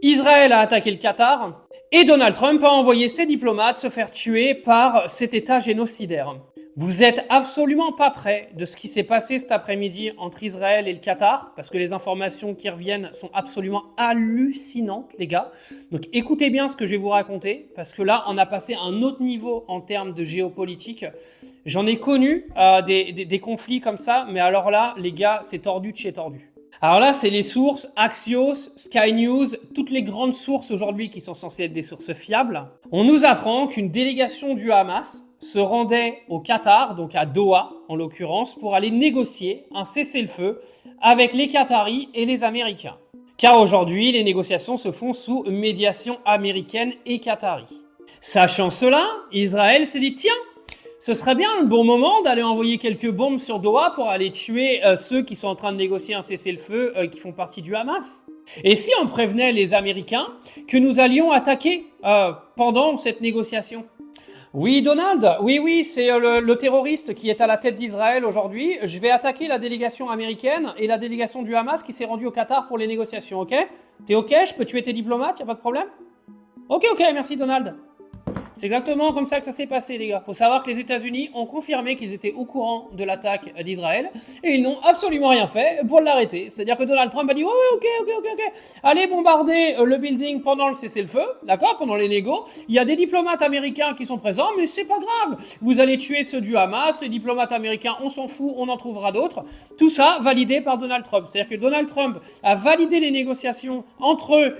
Israël a attaqué le Qatar et Donald Trump a envoyé ses diplomates se faire tuer par cet État génocidaire. Vous êtes absolument pas prêts de ce qui s'est passé cet après-midi entre Israël et le Qatar, parce que les informations qui reviennent sont absolument hallucinantes, les gars. Donc écoutez bien ce que je vais vous raconter, parce que là, on a passé à un autre niveau en termes de géopolitique. J'en ai connu des conflits comme ça, mais alors là, les gars, c'est tordu de chez tordu. Alors là, c'est les sources Axios, Sky News, toutes les grandes sources aujourd'hui qui sont censées être des sources fiables. On nous apprend qu'une délégation du Hamas se rendait au Qatar, donc à Doha en l'occurrence, pour aller négocier un cessez-le-feu avec les Qataris et les Américains. Car aujourd'hui, les négociations se font sous médiation américaine et qatari. Sachant cela, Israël s'est dit, tiens, ce serait bien le bon moment d'aller envoyer quelques bombes sur Doha pour aller tuer ceux qui sont en train de négocier un cessez-le-feu qui font partie du Hamas. Et si on prévenait les Américains que nous allions attaquer pendant cette négociation? Oui, Donald, oui, c'est le terroriste qui est à la tête d'Israël aujourd'hui. Je vais attaquer la délégation américaine et la délégation du Hamas qui s'est rendue au Qatar pour les négociations, ok? T'es ok? Je peux tuer tes diplomates, y a pas de problème? Ok, merci Donald. C'est exactement comme ça que ça s'est passé, les gars. Faut savoir que les États-Unis ont confirmé qu'ils étaient au courant de l'attaque d'Israël et ils n'ont absolument rien fait pour l'arrêter. C'est-à-dire que Donald Trump a dit ok. Allez bombarder le building pendant le cessez-le-feu, d'accord, pendant les négos. Il y a des diplomates américains qui sont présents, mais c'est pas grave. Vous allez tuer ceux du Hamas, les diplomates américains, on s'en fout, on en trouvera d'autres. Tout ça validé par Donald Trump. C'est-à-dire que Donald Trump a validé les négociations entre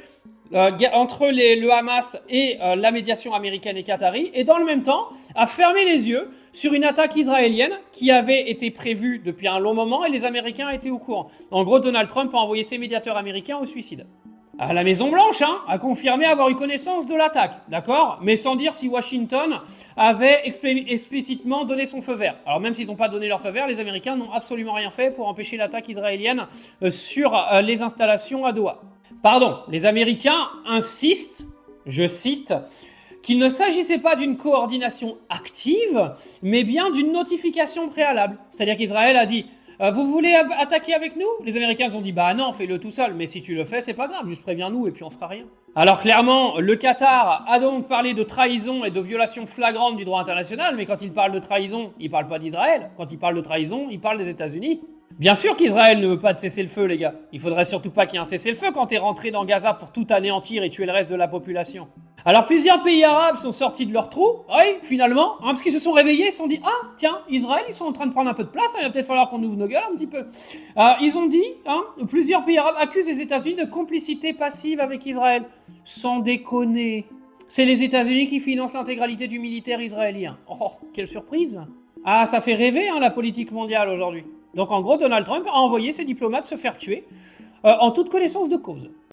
le Hamas et la médiation américaine et qatari, et dans le même temps, a fermé les yeux sur une attaque israélienne qui avait été prévue depuis un long moment et les Américains étaient au courant. En gros, Donald Trump a envoyé ses médiateurs américains au suicide. À la Maison-Blanche, a confirmé avoir eu connaissance de l'attaque, d'accord? Mais sans dire si Washington avait explicitement donné son feu vert. Alors même s'ils n'ont pas donné leur feu vert, les Américains n'ont absolument rien fait pour empêcher l'attaque israélienne sur les installations à Doha. Pardon, les Américains insistent, je cite, qu'il ne s'agissait pas d'une coordination active, mais bien d'une notification préalable. C'est-à-dire qu'Israël a dit vous voulez attaquer avec nous? Les Américains ont dit bah non, fais-le tout seul, mais si tu le fais, c'est pas grave, juste préviens-nous et puis on fera rien. Alors clairement, le Qatar a donc parlé de trahison et de violation flagrante du droit international, mais quand il parle de trahison, il parle pas d'Israël. Quand il parle de trahison, il parle des États-Unis. Bien sûr qu'Israël ne veut pas de cessez-le-feu, les gars. Il faudrait surtout pas qu'il y ait un cessez-le-feu quand t'es rentré dans Gaza pour tout anéantir et tuer le reste de la population. Alors plusieurs pays arabes sont sortis de leur trou, oui, finalement, parce qu'ils se sont réveillés, ils se sont dit, ah, tiens, Israël, ils sont en train de prendre un peu de place, il va peut-être falloir qu'on ouvre nos gueules un petit peu. Ils ont dit, plusieurs pays arabes accusent les États-Unis de complicité passive avec Israël. Sans déconner. C'est les États-Unis qui financent l'intégralité du militaire israélien. Oh, quelle surprise! Ah, ça fait rêver, la politique mondiale aujourd'hui. Donc en gros, Donald Trump a envoyé ses diplomates se faire tuer en toute connaissance de cause.